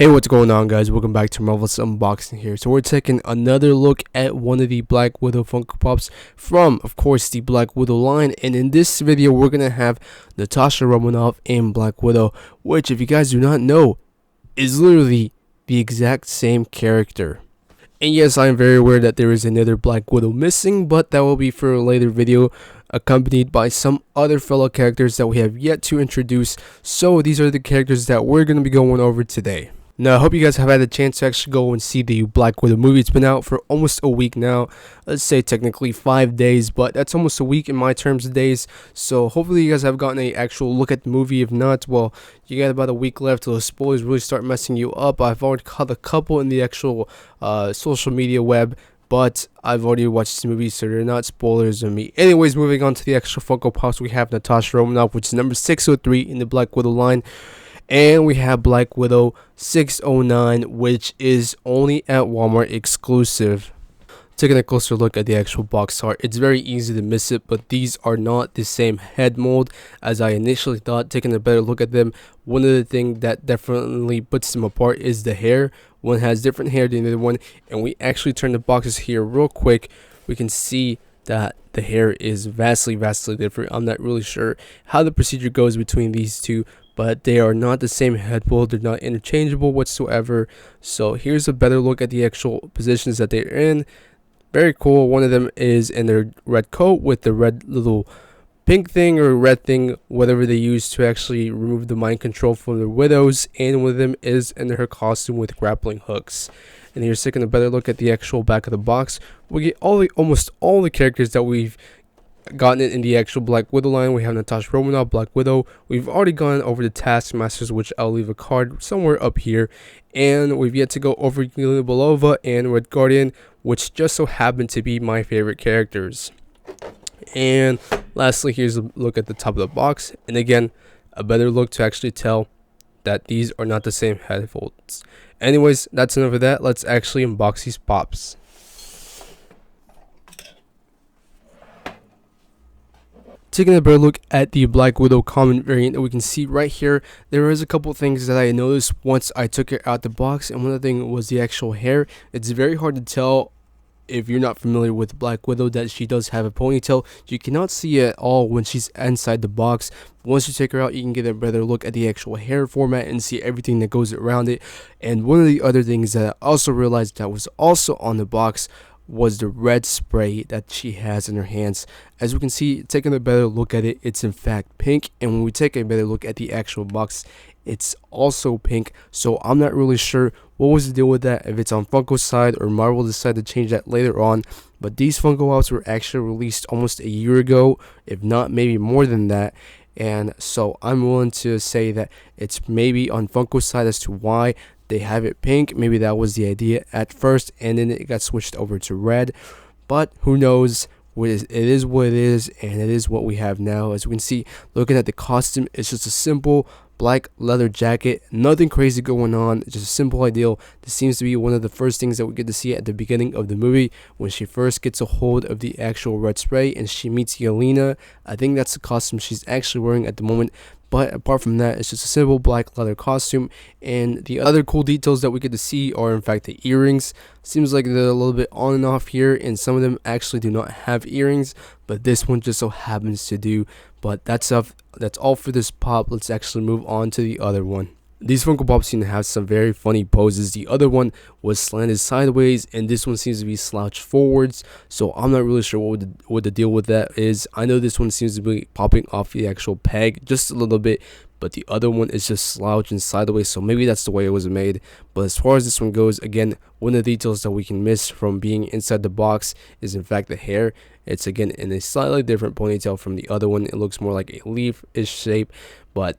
Hey, what's going on, guys? Welcome back to Marvel's Unboxing here. So we're taking another look at one of the Black Widow Funko Pops from, of course, the Black Widow line. And in this video, we're going to have Natasha Romanoff in Black Widow, which, if you guys do not know, is literally the exact same character. And yes, I am very aware that there is another Black Widow missing, but that will be for a later video, accompanied by some other fellow characters that we have yet to introduce. So these are the characters that we're going to be going over today. Now, I hope you guys have had a chance to actually go and see the Black Widow movie. It's been out for almost a week now. Let's say technically 5 days, but that's almost a week in my terms of days. So hopefully you guys have gotten an actual look at the movie. If not, well, you got about a week left till the spoilers really start messing you up. I've already caught a couple in the actual social media web, but I've already watched the movie, so they're not spoilers of me. Anyways, moving on to the actual Funko Pops, we have Natasha Romanoff, which is number 603 in the Black Widow line. And we have Black Widow 609, which is only at Walmart exclusive. Taking a closer look at the actual box art, it's very easy to miss it, but these are not the same head mold as I initially thought. Taking a better look at them, one of the things that definitely puts them apart is the hair. One has different hair than the other one, and we actually turn the boxes here real quick. We can see that the hair is vastly different. I'm not really sure how the procedure goes between these two, but they are not the same head mold. They're not interchangeable whatsoever. So here's a better look at the actual positions that they're in. Very cool. One of them is in their red coat with the red little pink thing or red thing, whatever they use to actually remove the mind control from the widows, and one of them is in her costume with grappling hooks. And here's taking a better look at the actual back of the box. We get almost all the characters that we've gotten it in the actual Black Widow line. We have Natasha Romanoff, Black Widow. We've already gone over the Taskmasters, which I'll leave a card somewhere up here, and we've yet to go over Yelena Belova and Red Guardian, which just so happen to be my favorite characters. And lastly, here's a look at the top of the box, and again, a better look to actually tell that these are not the same head folds. Anyways, that's enough of that. Let's actually unbox these pops. Taking a better look at the Black Widow common variant, we can see right here, there is a couple things that I noticed once I took it out the box, and one of the things was the actual hair. It's very hard to tell if you're not familiar with Black Widow that she does have a ponytail. You cannot see it at all when she's inside the box. Once you take her out, you can get a better look at the actual hair format and see everything that goes around it. And one of the other things that I also realized that was also on the box was the red spray that she has in her hands. As we can see, taking a better look at it, it's in fact pink, and when we take a better look at the actual box, it's also pink. So I'm not really sure what was the deal with that, if it's on Funko's side or Marvel decided to change that later on. But these Funko Pops were actually released almost a year ago, if not maybe more than that. And so I'm willing to say that it's maybe on Funko's side as to why they have it pink. Maybe that was the idea at first, and then it got switched over to red. But who knows? It is what it is, and it is what we have now. As we can see, looking at the costume, it's just a simple black leather jacket, nothing crazy going on, just a simple ideal. This seems to be one of the first things that we get to see at the beginning of the movie when she first gets a hold of the actual red spray and she meets Yelena. I think that's the costume she's actually wearing at the moment. But apart from that, it's just a simple black leather costume. And the other cool details that we get to see are in fact the earrings. Seems like they're a little bit on and off here, and some of them actually do not have earrings, but this one just so happens to do. But that's all for this pop. Let's actually move on to the other one. These Funko Pops seem to have some very funny poses. The other one was slanted sideways, and this one seems to be slouched forwards. So I'm not really sure what the deal with that is. I know this one seems to be popping off the actual peg just a little bit, but the other one is just slouched and sideways, so maybe that's the way it was made. But as far as this one goes, again, one of the details that we can miss from being inside the box is in fact the hair. It's again in a slightly different ponytail from the other one. It looks more like a leaf-ish shape, but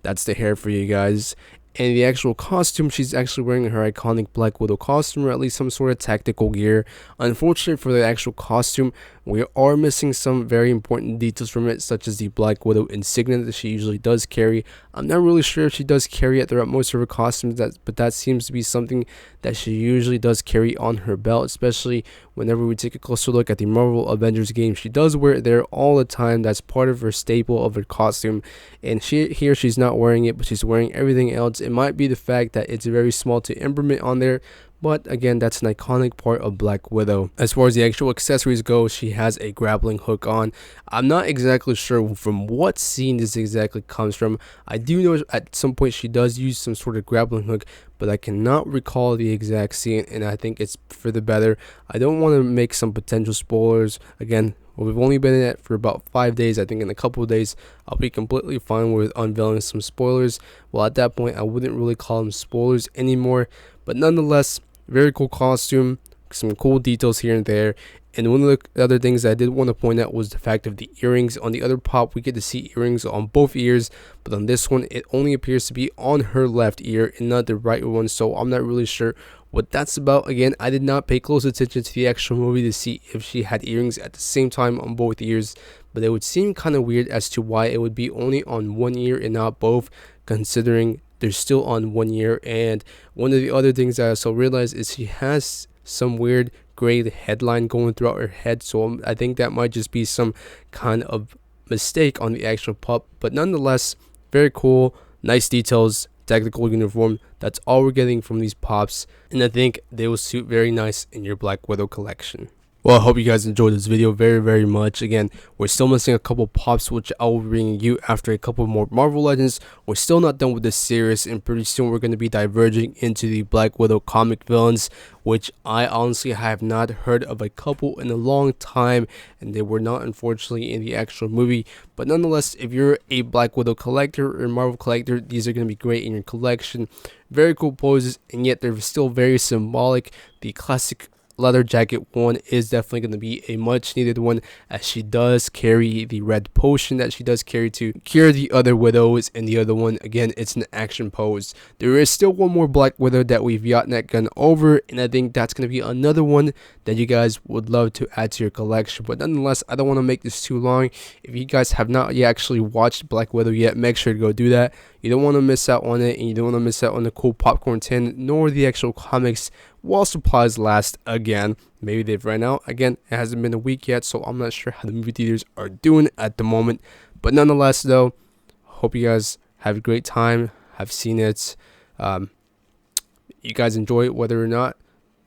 that's the hair for you guys. And the actual costume, she's actually wearing her iconic Black Widow costume, or at least some sort of tactical gear. Unfortunately for the actual costume, We are missing some very important details from it, such as the Black Widow insignia that she usually does carry. I'm not really sure if she does carry it throughout most of her costumes, but that seems to be something that she usually does carry on her belt, especially whenever we take a closer look at the Marvel Avengers game. She does wear it there all the time. That's part of her staple of her costume, and here she's not wearing it, but she's wearing everything else. It might be the fact that it's very small to implement on there, but again, that's an iconic part of Black Widow. As far as the actual accessories go, she has a grappling hook on. I'm not exactly sure from what scene this exactly comes from. I do know at some point she does use some sort of grappling hook, but I cannot recall the exact scene, and I think it's for the better. I don't want to make some potential spoilers. Again, we've only been in it for about 5 days. I think in a couple of days, I'll be completely fine with unveiling some spoilers. Well, at that point, I wouldn't really call them spoilers anymore. But nonetheless, very cool costume, some cool details here and there. And one of the other things I did want to point out was the fact of the earrings. On the other pop, we get to see earrings on both ears, but on this one, it only appears to be on her left ear and not the right one. So I'm not really sure what that's about. Again, I did not pay close attention to the actual movie to see if she had earrings at the same time on both ears, but it would seem kind of weird as to why it would be only on one ear and not both, considering they're still on one ear. And one of the other things I also realized is she has some weird gray headline going throughout her head, so I think that might just be some kind of mistake on the actual pup. But nonetheless, very cool, nice details, tactical uniform. That's all we're getting from these pops, and I think they will suit very nice in your Black Widow collection. Well, I hope you guys enjoyed this video very much. Again, we're still missing a couple pops, which I will bring you after a couple more Marvel Legends. We're still not done with this series, and pretty soon we're going to be diverging into the Black Widow comic villains, which I honestly have not heard of a couple in a long time, and they were not, unfortunately, in the actual movie. But nonetheless, if you're a Black Widow collector or Marvel collector, these are going to be great in your collection. Very cool poses, and yet they're still very symbolic. The classic leather jacket one is definitely going to be a much needed one, as she does carry the red potion that she does carry to cure the other widows, and the other one, again, it's an action pose. There is still one more Black Widow that we've yet not gone over, and I think that's going to be another one that you guys would love to add to your collection. But nonetheless, I don't want to make this too long. If you guys have not yet actually watched Black Widow yet, make sure to go do that. You don't want to miss out on it, and you don't want to miss out on the cool popcorn tin nor the actual comics while supplies last. Again, maybe they've ran out. Again, it hasn't been a week yet, so I'm not sure how the movie theaters are doing at the moment. But nonetheless, though, hope you guys have a great time, have seen it. You guys enjoy it, whether or not,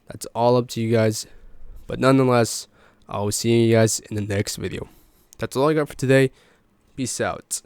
that's all up to you guys. But nonetheless, I will see you guys in the next video. That's all I got for today. Peace out.